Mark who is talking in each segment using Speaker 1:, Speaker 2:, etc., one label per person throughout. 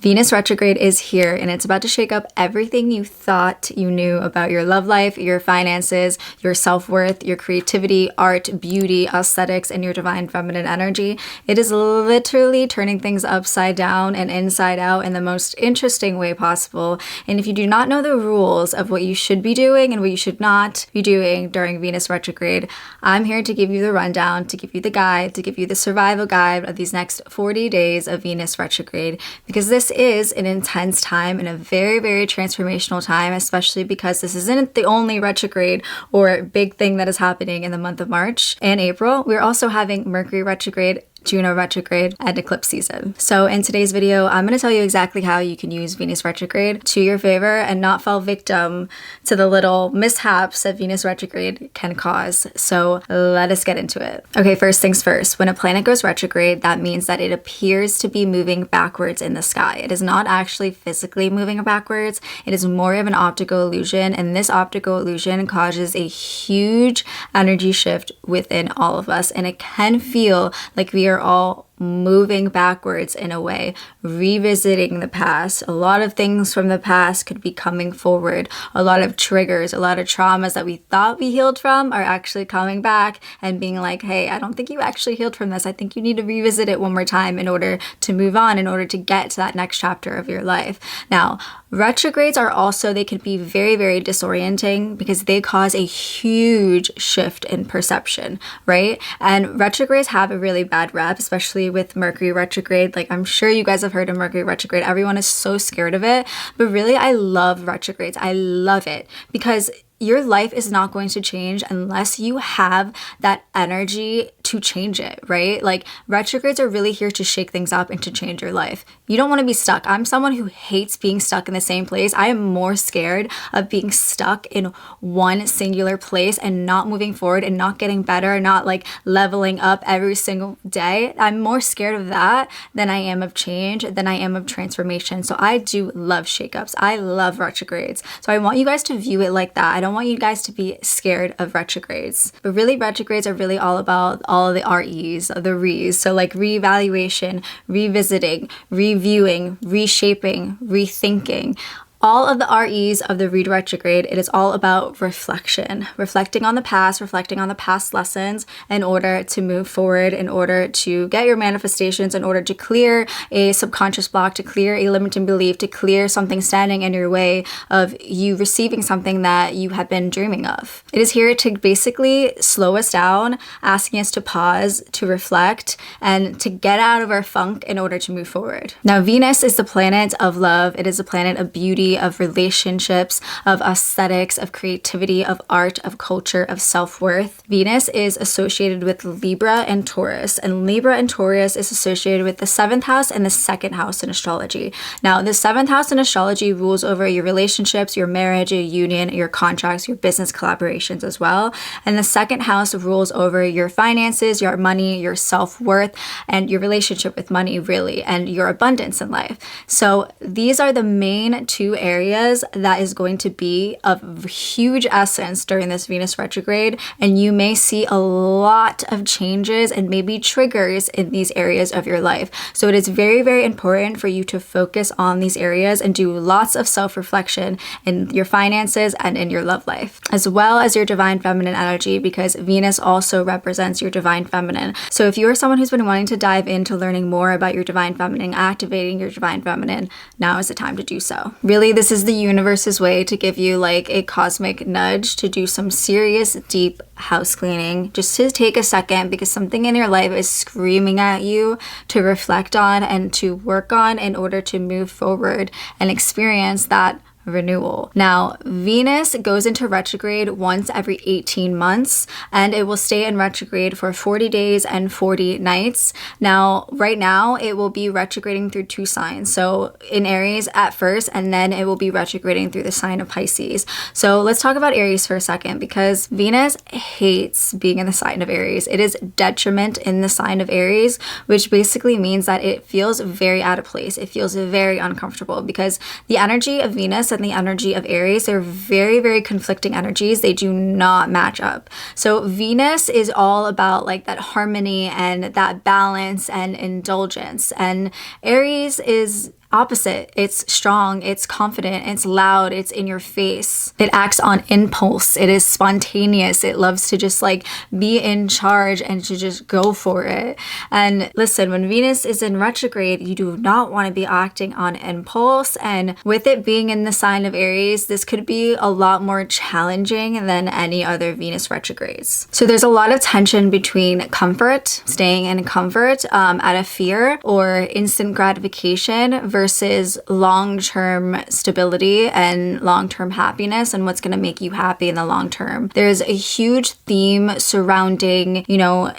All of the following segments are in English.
Speaker 1: Venus retrograde is here and it's about to shake up everything you thought you knew about your love life, your finances, your self-worth, your creativity, art, beauty, aesthetics, and your divine feminine energy. It is literally turning things upside down and inside out in the most interesting way possible. And if you do not know the rules of what you should be doing and what you should not be doing during Venus retrograde, I'm here to give you the rundown, to give you the guide, to give you the survival guide of these next 40 days of Venus retrograde, because this is an intense time and a very, very transformational time, especially because this isn't the only retrograde or big thing that is happening in the month of March and April. We're also having Mercury retrograde, Juno retrograde, and eclipse season. So in today's video, I'm going to tell you exactly how you can use Venus retrograde to your favor and not fall victim to the little mishaps that Venus retrograde can cause. So let us get into it. Okay, first things first. When a planet goes retrograde, that means that it appears to be moving backwards in the sky. It is not actually physically moving backwards. It is more of an optical illusion, and this optical illusion causes a huge energy shift within all of us, and it can feel like we are all moving backwards in a way, revisiting the past. A lot of things from the past could be coming forward. A lot of triggers, a lot of traumas that we thought we healed from are actually coming back and being like, hey, I don't think you actually healed from this. I think you need to revisit it one more time in order to move on, in order to get to that next chapter of your life. Now, retrogrades are also, they can be very, very disorienting because they cause a huge shift in perception, right? And retrogrades have a really bad rep, especially with Mercury retrograde. Like, I'm sure you guys have heard of Mercury retrograde. Everyone is so scared of it, but really I love retrogrades. I love it because your life is not going to change unless you have that energy to change it, right? Like, retrogrades are really here to shake things up and to change your life. You don't want to be stuck. I'm someone who hates being stuck in the same place. I am more scared of being stuck in one singular place and not moving forward and not getting better, not like leveling up every single day. I'm more scared of that than I am of change, than I am of transformation. So I do love shakeups. I love retrogrades. So I want you guys to view it like that. I don't want you guys to be scared of retrogrades, but really retrogrades are really all about all of the REs, the re's. So like reevaluation, revisiting, reviewing, reshaping, rethinking. All of the REs of the retrograde, it is all about reflection, reflecting on the past lessons in order to move forward, in order to get your manifestations, in order to clear a subconscious block, to clear a limiting belief, to clear something standing in your way of you receiving something that you have been dreaming of. It is here to basically slow us down, asking us to pause, to reflect, and to get out of our funk in order to move forward. Now, Venus is the planet of love. It is a planet of beauty, of relationships, of aesthetics, of creativity, of art, of culture, of self-worth. Venus is associated with Libra and Taurus, and Libra and Taurus is associated with the 7th house and the 2nd house in astrology. Now, the 7th house in astrology rules over your relationships, your marriage, your union, your contracts, your business collaborations as well. And the 2nd house rules over your finances, your money, your self-worth, and your relationship with money, really, and your abundance in life. So these are the main two areas that is going to be of huge essence during this Venus retrograde, and you may see a lot of changes and maybe triggers in these areas of your life. So it is very, very important for you to focus on these areas and do lots of self-reflection in your finances and in your love life, as well as your divine feminine energy, because Venus also represents your divine feminine. So if you are someone who's been wanting to dive into learning more about your divine feminine, activating your divine feminine, now is the time to do so. Really, this is the universe's way to give you like a cosmic nudge to do some serious, deep house cleaning, just to take a second because something in your life is screaming at you to reflect on and to work on in order to move forward and experience that renewal. Now, Venus goes into retrograde once every 18 months, and it will stay in retrograde for 40 days and 40 nights. Now, right now, it will be retrograding through two signs. So in Aries at first, and then it will be retrograding through the sign of Pisces. So let's talk about Aries for a second, because Venus hates being in the sign of Aries. It is detriment in the sign of Aries, which basically means that it feels very out of place. It feels very uncomfortable because the energy of Venus and the energy of Aries, they're very, very conflicting energies. They do not match up. So Venus is all about like that harmony and that balance and indulgence. And Aries is opposite. It's strong, it's confident, it's loud, it's in your face. It acts on impulse. It is spontaneous. It loves to just like be in charge and to just go for it. And listen, when Venus is in retrograde, you do not want to be acting on impulse. And with it being in the sign of Aries, this could be a lot more challenging than any other Venus retrogrades. So there's a lot of tension between comfort, staying in comfort out of fear or instant gratification versus long-term stability and long-term happiness and what's going to make you happy in the long term. There's a huge theme surrounding,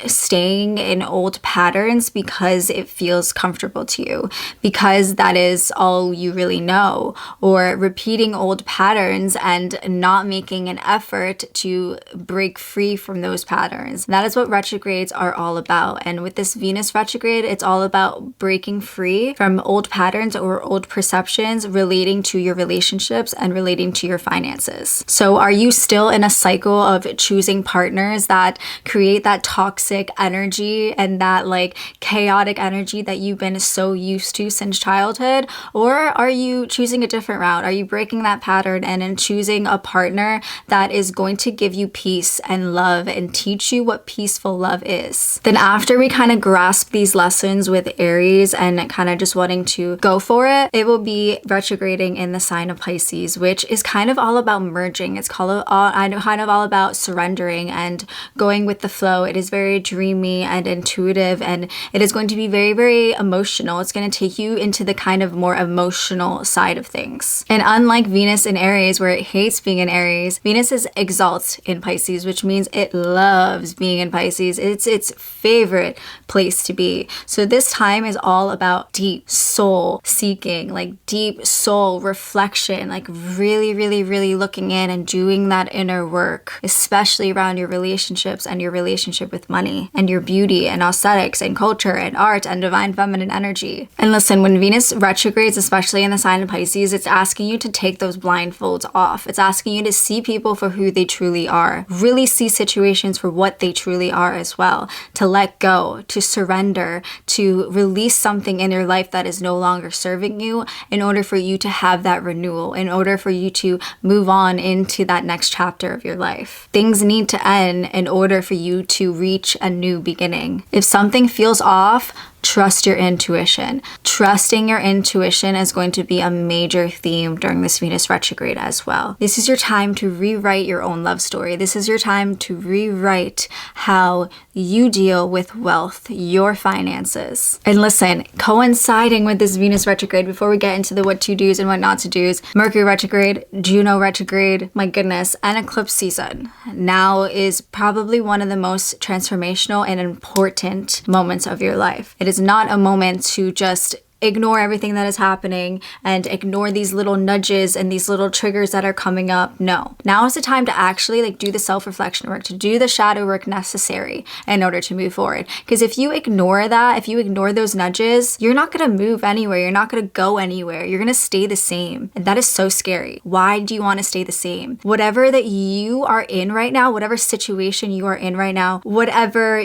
Speaker 1: staying in old patterns because it feels comfortable to you, because that is all you really know, or repeating old patterns and not making an effort to break free from those patterns. That is what retrogrades are all about. And with this Venus retrograde, it's all about breaking free from old patterns or old perceptions relating to your relationships and relating to your finances. So are you still in a cycle of choosing partners that create that toxic energy and that like chaotic energy that you've been so used to since childhood? Or are you choosing a different route? Are you breaking that pattern and choosing a partner that is going to give you peace and love and teach you what peaceful love is? Then after we kind of grasp these lessons with Aries and kind of just wanting to go for it, it will be retrograding in the sign of Pisces, which is kind of all about merging. It's kind of all about surrendering and going with the flow. It is very dreamy and intuitive, and it is going to be very, very emotional. It's going to take you into the kind of more emotional side of things. And unlike Venus in Aries, where it hates being in Aries, Venus is exalts in Pisces, which means it loves being in Pisces. It's its favorite place to be. So this time is all about deep soul seeking, like deep soul reflection, like really, really, really looking in and doing that inner work, especially around your relationships and your relationship with money and your beauty and aesthetics and culture and art and divine feminine energy. And listen, when Venus retrogrades, especially in the sign of Pisces, it's asking you to take those blindfolds off. It's asking you to see people for who they truly are, really see situations for what they truly are as well, to let go, to surrender, to release something in your life that is no longer serving you in order for you to have that renewal, in order for you to move on into that next chapter of your life. Things need to end in order for you to reach a new beginning. If something feels off, trust your intuition. Trusting your intuition is going to be a major theme during this Venus retrograde as well. This is your time to rewrite your own love story. This is your time to rewrite how you deal with wealth, your finances. And listen, coinciding with this Venus retrograde, before we get into the what to do's and what not to do's, Mercury retrograde, Juno retrograde, my goodness, and eclipse season now is probably one of the most transformational and important moments of your life. It is not a moment to just ignore everything that is happening and ignore these little nudges and these little triggers that are coming up. No. Now is the time to actually do the self-reflection work, to do the shadow work necessary in order to move forward. Because if you ignore that, if you ignore those nudges, you're not going to move anywhere. You're not going to go anywhere. You're going to stay the same. And that is so scary. Why do you want to stay the same? Whatever that you are in right now, whatever situation you are in right now, whatever,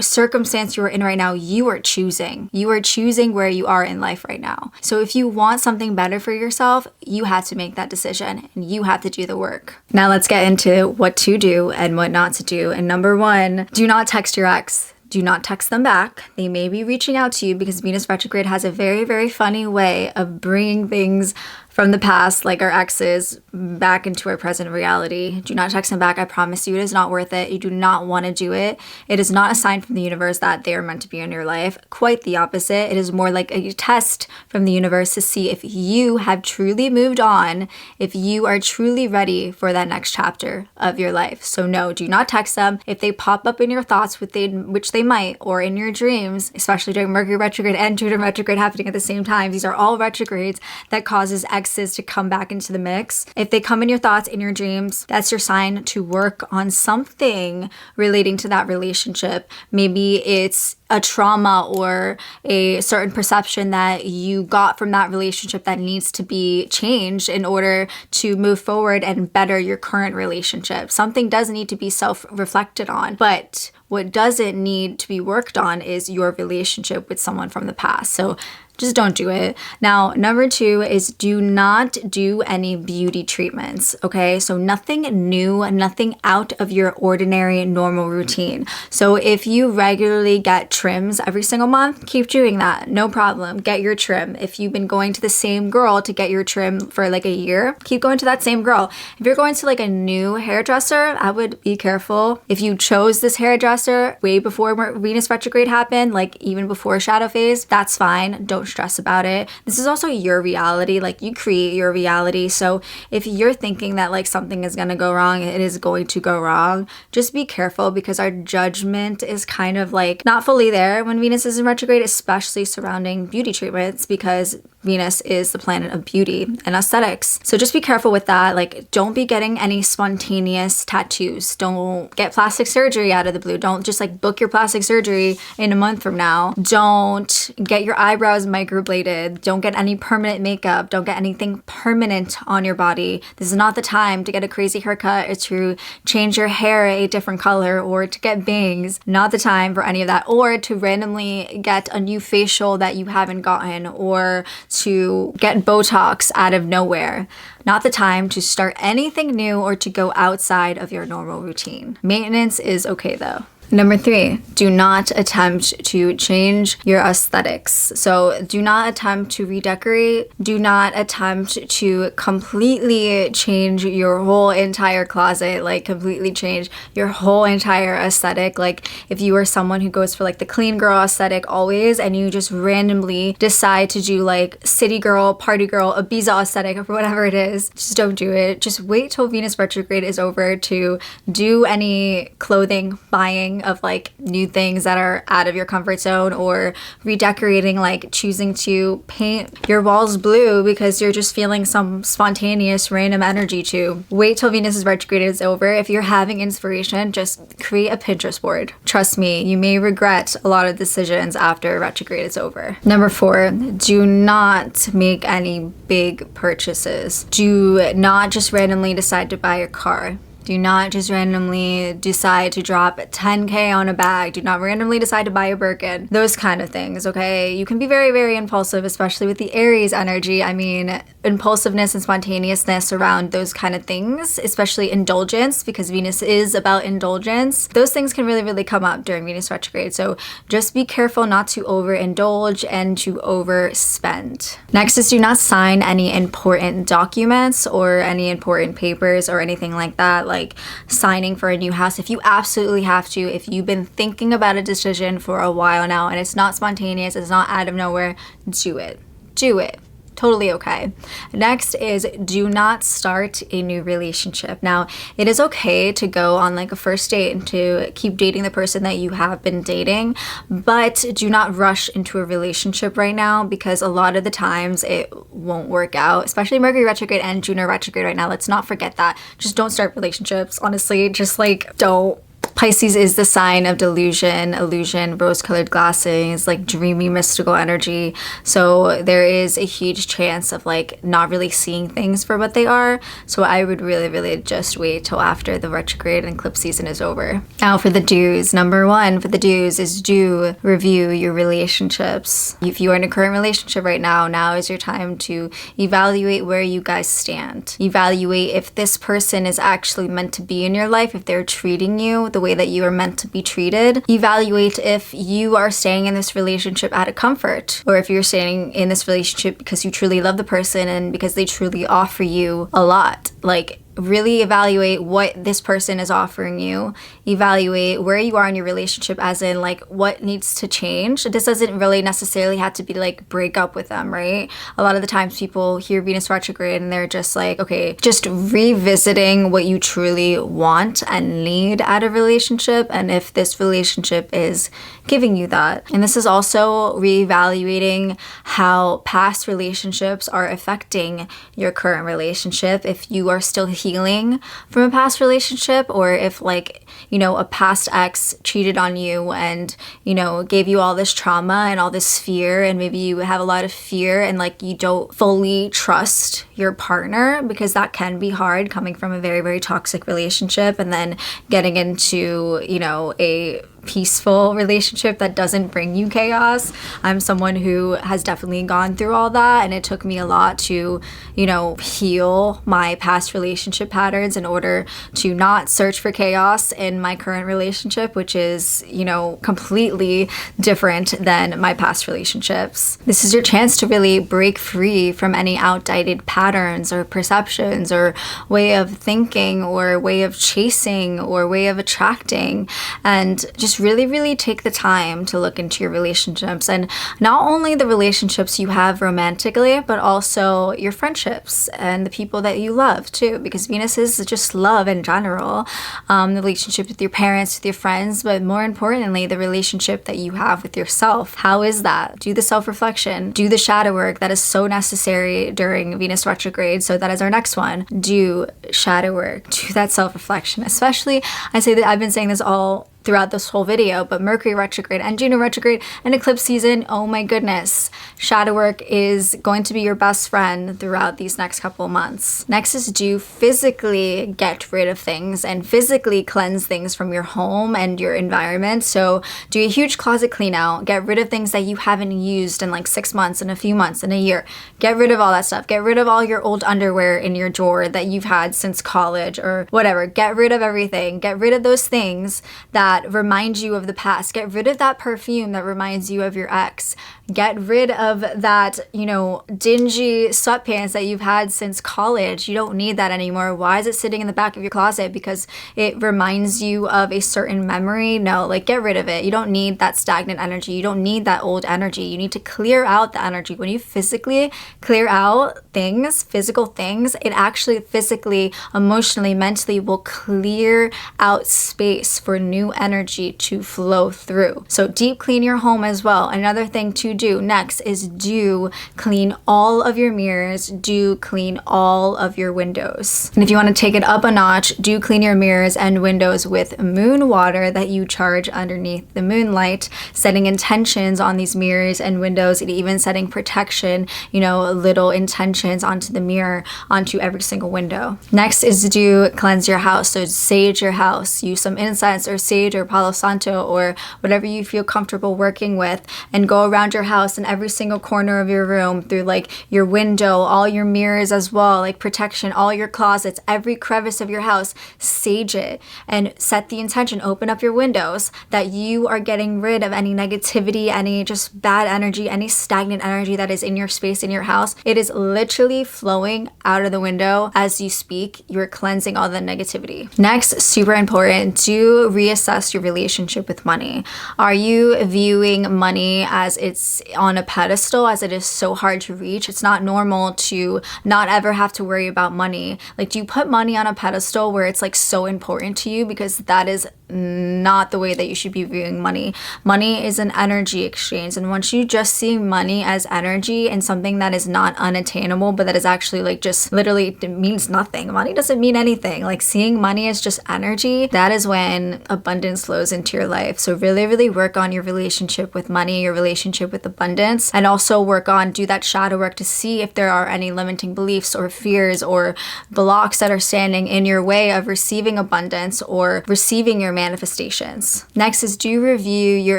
Speaker 1: circumstance you are in right now, you are choosing. You are choosing where you are in life right now. So if you want something better for yourself, you have to make that decision and you have to do the work. Now let's get into what to do and what not to do. And number one, do not text your ex. Do not text them back. They may be reaching out to you because Venus retrograde has a very, very funny way of bringing things from the past, like our exes, back into our present reality. Do not text them back. I promise you it is not worth it. You do not want to do it. It is not a sign from the universe that they are meant to be in your life. Quite the opposite. It is more like a test from the universe to see if you have truly moved on, if you are truly ready for that next chapter of your life. So no, do not text them. If they pop up in your thoughts, which they might, or in your dreams, especially during Mercury retrograde and Jupiter retrograde happening at the same time, these are all retrogrades that causes exes to come back into the mix. If they come in your thoughts, in your dreams, that's your sign to work on something relating to that relationship. Maybe it's a trauma or a certain perception that you got from that relationship that needs to be changed in order to move forward and better your current relationship. Something does need to be self-reflected on, but what doesn't need to be worked on is your relationship with someone from the past. So Just don't do it. Now, number 2 is do not do any beauty treatments, okay? So nothing new, nothing out of your ordinary normal routine. So if you regularly get trims every single month, keep doing that. No problem. Get your trim. If you've been going to the same girl to get your trim for like a year, keep going to that same girl. If you're going to like a new hairdresser, I would be careful. If you chose this hairdresser way before Venus retrograde happened, like even before shadow phase, that's fine. Don't stress about it. This is also your reality. Like you create your reality. So if you're thinking that like something is going to go wrong, it is going to go wrong. Just be careful because our judgment is kind of like not fully there when Venus is in retrograde, especially surrounding beauty treatments, because Venus is the planet of beauty and aesthetics. So just be careful with that. Like, don't be getting any spontaneous tattoos. Don't get plastic surgery out of the blue. Don't just like book your plastic surgery in a month from now. Don't get your eyebrows microbladed. Don't get any permanent makeup. Don't get anything permanent on your body. This is not the time to get a crazy haircut or to change your hair a different color or to get bangs. Not the time for any of that. Or to randomly get a new facial that you haven't gotten, or to get Botox out of nowhere. Not the time to start anything new or to go outside of your normal routine. Maintenance is okay though. Number 3, do not attempt to change your aesthetics. So do not attempt to redecorate. Do not attempt to completely change your whole entire closet, like completely change your whole entire aesthetic. Like if you are someone who goes for like the clean girl aesthetic always, and you just randomly decide to do like city girl, party girl, Ibiza aesthetic, or whatever it is, just don't do it. Just wait till Venus retrograde is over to do any clothing buying of like new things that are out of your comfort zone, or redecorating, like choosing to paint your walls blue because you're just feeling some spontaneous random energy to. Wait till Venus retrograde is over. If you're having inspiration, just create a Pinterest board. Trust me, you may regret a lot of decisions after retrograde is over. Number 4, do not make any big purchases. Do not just randomly decide to buy a car. Do not just randomly decide to drop 10K on a bag. Do not randomly decide to buy a Birkin. Those kind of things, okay? You can be very, very impulsive, especially with the Aries energy. I mean, impulsiveness and spontaneousness around those kind of things, especially indulgence, because Venus is about indulgence. Those things can really, really come up during Venus retrograde. So just be careful not to overindulge and to overspend. Next is do not sign any important documents or any important papers or anything like that. Like signing for a new house. If you absolutely have to, if you've been thinking about a decision for a while now and it's not spontaneous, it's not out of nowhere, do it. Do it. Totally okay. Next is do not start a new relationship. Now, it is okay to go on like a first date and to keep dating the person that you have been dating, but do not rush into a relationship right now, because a lot of the times it won't work out, especially Mercury retrograde and Jupiter retrograde right now. Let's not forget that. Just don't start relationships, honestly. Just like don't. Pisces is the sign of delusion, illusion, rose-colored glasses, like dreamy, mystical energy. So there is a huge chance of like not really seeing things for what they are. So I would really, really just wait till after the retrograde and eclipse season is over. Now for the do's. Number 1 for the do's is do review your relationships. If you are in a current relationship right now, now is your time to evaluate where you guys stand. Evaluate if this person is actually meant to be in your life, if they're treating you the way that you are meant to be treated. Evaluate if you are staying in this relationship out of comfort, or if you're staying in this relationship because you truly love the person and because they truly offer you a lot. Like, really evaluate what this person is offering you. Evaluate where you are in your relationship, as in like what needs to change. This doesn't really necessarily have to be like break up with them, right? A lot of the times people hear Venus retrograde and they're just like, okay, just revisiting what you truly want and need out of a relationship, and if this relationship is giving you that. And this is also reevaluating how past relationships are affecting your current relationship. If you are still healing from a past relationship, or if like, you know, a past ex cheated on you and, you know, gave you all this trauma and all this fear, and maybe you have a lot of fear and like you don't fully trust your partner, because that can be hard coming from a very, very toxic relationship and then getting into, you know, a peaceful relationship that doesn't bring you chaos. I'm someone who has definitely gone through all that, and it took me a lot to, you know, heal my past relationship patterns in order to not search for chaos in my current relationship, which is, you know, completely different than my past relationships. This is your chance to really break free from any outdated patterns or perceptions or way of thinking or way of chasing or way of attracting, and just really take the time to look into your relationships, and not only the relationships you have romantically, but also your friendships and the people that you love too, because Venus is just love in general. The relationship with your parents, with your friends, but more importantly, the relationship that you have with yourself. How is that? Do the self-reflection, do the shadow work that is so necessary during Venus retrograde. So that is our next one. Do shadow work, do that self-reflection. Especially, I say that I've been saying this all throughout this whole video, but Mercury retrograde and Juno retrograde and eclipse season, oh my goodness. Shadow work is going to be your best friend throughout these next couple of months. Next is do physically get rid of things and physically cleanse things from your home and your environment. So do a huge closet clean out, get rid of things that you haven't used in like 6 months, in a few months, in a year. Get rid of all that stuff. Get rid of all your old underwear in your drawer that you've had since college or whatever. Get rid of everything. Get rid of those things that remind you of the past. Get rid of that perfume that reminds you of your ex. Get rid of that, you know, dingy sweatpants that you've had since college. You don't need that anymore. Why is it sitting in the back of your closet? Because it reminds you of a certain memory? No, like get rid of it. You don't need that stagnant energy. You don't need that old energy. You need to clear out the energy. When you physically clear out things, physical things, it actually physically, emotionally, mentally will clear out space for new energy to flow through. So deep clean your home as well. Another thing to do next is do clean all of your mirrors, do clean all of your windows. And if you want to take it up a notch, do clean your mirrors and windows with moon water that you charge underneath the moonlight, setting intentions on these mirrors and windows, and even setting protection, you know, little intentions onto the mirror, onto every single window. Next is do cleanse your house. So sage your house, use some incense or sage or Palo Santo or whatever you feel comfortable working with, and go around your house in every single corner of your room, through like your window, all your mirrors as well, like protection, all your closets, every crevice of your house. Sage it and set the intention, open up your windows, that you are getting rid of any negativity, any just bad energy, any stagnant energy that is in your space, in your house. It is literally flowing out of the window as you speak. You're cleansing all the negativity. Next, super important, do reassess your relationship with money. Are you viewing money as it's on a pedestal, as it is so hard to reach? It's not normal to not ever have to worry about money. Like, do you put money on a pedestal where it's like so important to you? Because that is not the way that you should be viewing money. Money is an energy exchange, and once you just see money as energy and something that is not unattainable, but that is actually like just literally means nothing. Money doesn't mean anything. Like, seeing money as just energy, that is when abundance flows into your life. So really work on your relationship with money, your relationship with abundance, and also do that shadow work to see if there are any limiting beliefs or fears or blocks that are standing in your way of receiving abundance or receiving your manifestations. Next is do review your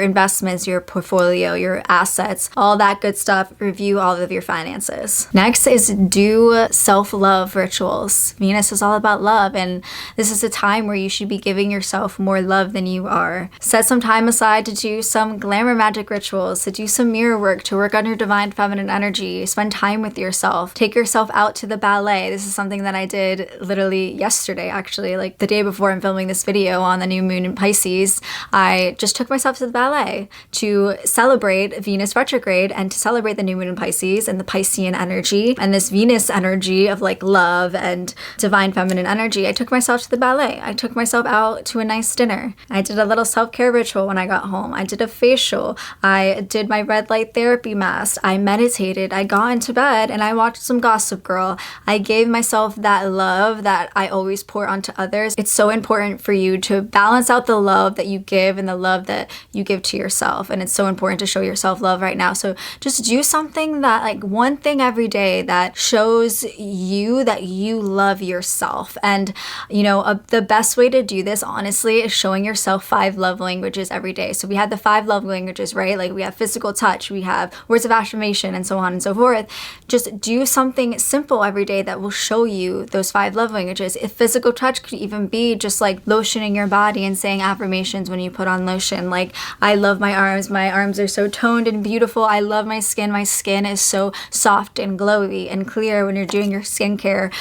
Speaker 1: investments, your portfolio, your assets, all that good stuff. Review all of your finances. Next is do self-love rituals. Venus is all about love, and this is a time where you should be giving yourself more love than you are. Set some time aside to do some glamour magic rituals, to do some mirror work, to work on your divine feminine energy. Spend time with yourself. Take yourself out to the ballet. This is something that I did literally yesterday, actually, like the day before I'm filming this video on the new moon in Pisces. I just took myself to the ballet to celebrate Venus retrograde and to celebrate the new moon in Pisces and the Piscean energy and this Venus energy of like love and divine feminine energy. I took myself to the ballet. I took myself out to a nice dinner. I did a little self-care ritual when I got home. I did a facial. I did my red light therapy mask. I meditated. I got into bed and I watched some Gossip Girl. I gave myself that love that I always pour onto others. It's so important for you to balance balance out the love that you give and the love that you give to yourself. And it's so important to show yourself love right now. So just do something that, like, one thing every day that shows you that you love yourself. And the best way to do this, honestly, is showing yourself 5 love languages every day. So we have the 5 love languages, right? Like, we have physical touch, we have words of affirmation, and so on and so forth. Just do something simple every day that will show you those 5 love languages. If physical touch could even be just like lotioning your body and saying affirmations when you put on lotion. Like, I love my arms are so toned and beautiful. I love my skin is so soft and glowy and clear when you're doing your skincare.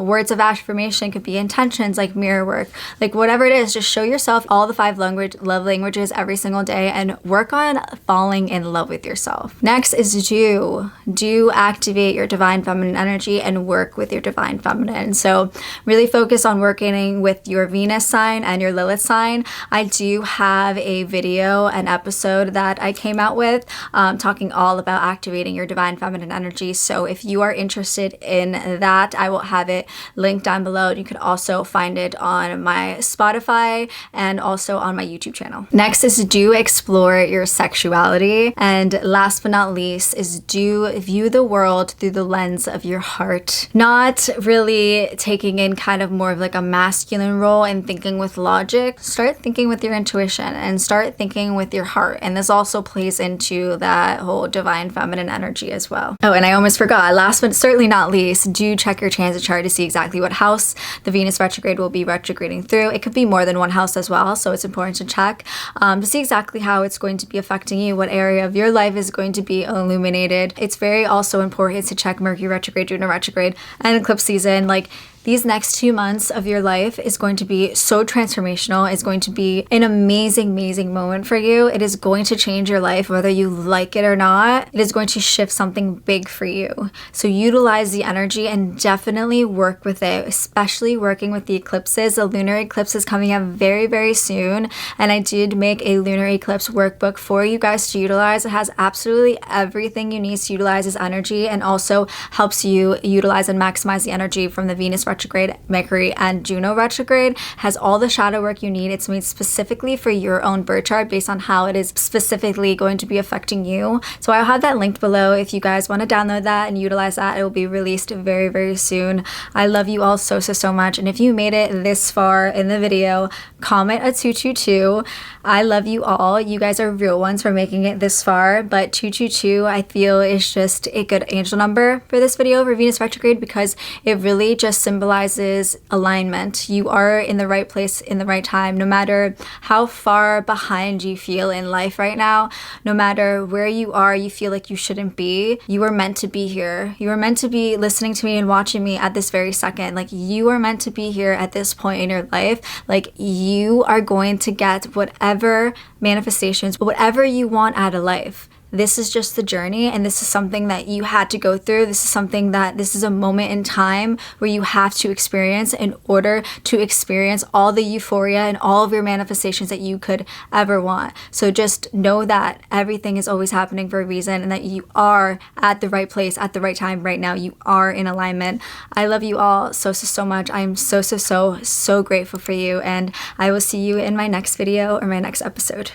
Speaker 1: Words of affirmation could be intentions, like mirror work, like whatever it is. Just show yourself all the 5 love languages every single day and work on falling in love with yourself. Next is do activate your divine feminine energy and work with your divine feminine. So really focus on working with your Venus sign and your Lilith sign. I do have a video, an episode that I came out with talking all about activating your divine feminine energy. So if you are interested in that, I will have it linked down below. You could also find it on my Spotify and also on my YouTube channel. Next is do explore your sexuality. And last but not least is do view the world through the lens of your heart. Not really taking in kind of more of like a masculine role and thinking with logic. Start thinking with your intuition and start thinking with your heart. And this also plays into that whole divine feminine energy as well. Oh, and I almost forgot, last but certainly not least, do check your transit chart to see exactly what house the Venus retrograde will be retrograding through. It could be more than one house as well, so it's important to check to see exactly how it's going to be affecting you, what area of your life is going to be illuminated. It's very also important to check Mercury retrograde, Jupiter retrograde, and eclipse season. Like, these next 2 months of your life is going to be so transformational. It's going to be an amazing, amazing moment for you. It is going to change your life, whether you like it or not. It is going to shift something big for you. So utilize the energy and definitely work with it, especially working with the eclipses. The lunar eclipse is coming up very, very soon. And I did make a lunar eclipse workbook for you guys to utilize. It has absolutely everything you need to utilize this energy and also helps you utilize and maximize the energy from the Venus retrograde, Mercury, and Juno retrograde. Has all the shadow work you need. It's made specifically for your own birth chart based on how it is specifically going to be affecting you. So I'll have that linked below if you guys want to download that and utilize that. It will be released very, very soon. I love you all so, so, so much. And if you made it this far in the video, comment a 222. I love you all. You guys are real ones for making it this far, but 222 I feel is just a good angel number for this video for Venus retrograde because it really just symbolizes alignment. You are in the right place in the right time, no matter how far behind you feel in life right now, no matter where you are, you feel like you shouldn't be. You are meant to be here. You are meant to be listening to me and watching me at this very second. Like, you are meant to be here at this point in your life. Like, you are going to get whatever manifestations, whatever you want out of life. This is just the journey, and this is something that you had to go through. This is a moment in time where you have to experience in order to experience all the euphoria and all of your manifestations that you could ever want. So just know that everything is always happening for a reason and that you are at the right place at the right time right now. You are in alignment. I love you all so, so, so much. I'm so, so, so, so grateful for you, and I will see you in my next video or my next episode.